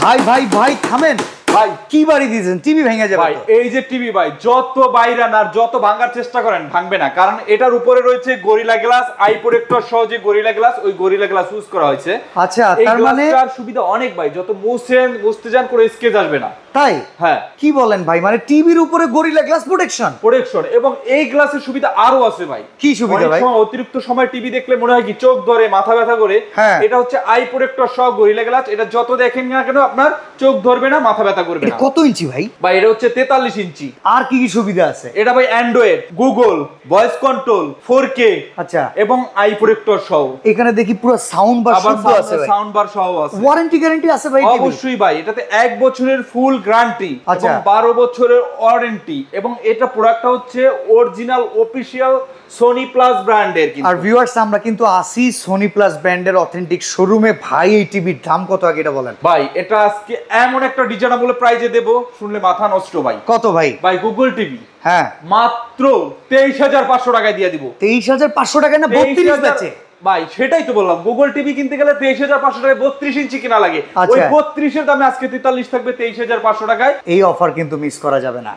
ভাই ভাই ভাই থামেন ভাই, কি বাড়ি দিয়েছেন? টিভি ভেঙে যাবে ভাই। এই যে টিভি ভাই, যত বাইরান আর যত ভাঙার চেষ্টা করেন ভাঙবে না, কারণ এটার উপরে রয়েছে গরিলা গ্লাস, আই প্রোটেক্টর সহ যে গরিলা গ্লাস, ওই গরিলা গ্লাস ইউজ করা হয়েছে। আচ্ছা, তার মানে এর সুবিধা অনেক ভাই, যত মুছতে যান করে স্কেচ আসবে না। তাই? হ্যাঁ। কি বলেন ভাই, মানে টিভির উপরে গরিলা গ্লাস প্রোটেকশন। এবং এই গ্লাসের সুবিধা আরো আছে ভাই। কি সুবিধা ভাই? অতিরিক্ত সময় টিভি দেখলে মনে হয় কি চোখ ধরে, মাথা ব্যথা করে। এটা হচ্ছে আই প্রোটেক্টর সহ গরিলা গ্লাস। এটা যত দেখেন না কেন আপনার চোখ ধরবে না, মাথা ব্যথা করবে না। কত ইঞ্চি ভাই? ভাই এটা হচ্ছে 43 ইঞ্চি। আর কি কি সুবিধা আছে? এটা ভাই Android, Google, voice control, 4K, আচ্ছা, এবং আই প্রোটেক্টর সহ। এখানে দেখি পুরো সাউন্ড বার শব্দ আছে ভাই। সাউন্ড বার সহ আছে। ওয়ারেন্টি গ্যারান্টি আছে ভাই? অবশ্যই ভাই, এটাতে 1 বছরের ফুল গ্যারান্টি এবং 12 বছরের ওয়ারেন্টি, এবং এটা প্রোডাক্টটা হচ্ছে অরিজিনাল অফিশিয়াল সোনি প্লাস ব্র্যান্ডের। আর ভিউয়ার্স, আমরা কিন্তু আসি সোনি প্লাস ব্র্যান্ডের অথেন্টিক শোরুমে। ভাই এই টিভির দাম কত আগে এটা বলেন? ভাই এটা আজকে এমন একটা ডিজাইনেবল প্রাইজে দেব, শুনলে মাথা নষ্ট ভাই। কত ভাই? ভাই গুগল টিভি, হ্যাঁ, মাত্র 23,500 টাকায় দিয়ে দিব। 23,500 টাকা না 32 আছে ভাই? সেটাই তো বললাম, গুগল টিভি কিনতে গেলে 23,500 টাকায় 32 ইঞ্চি কিনা লাগে। ওই 32 এর দামে আজকে 43 থাকবে 23,500 টাকায়। এই অফার কিন্তু মিস করা যাবে না।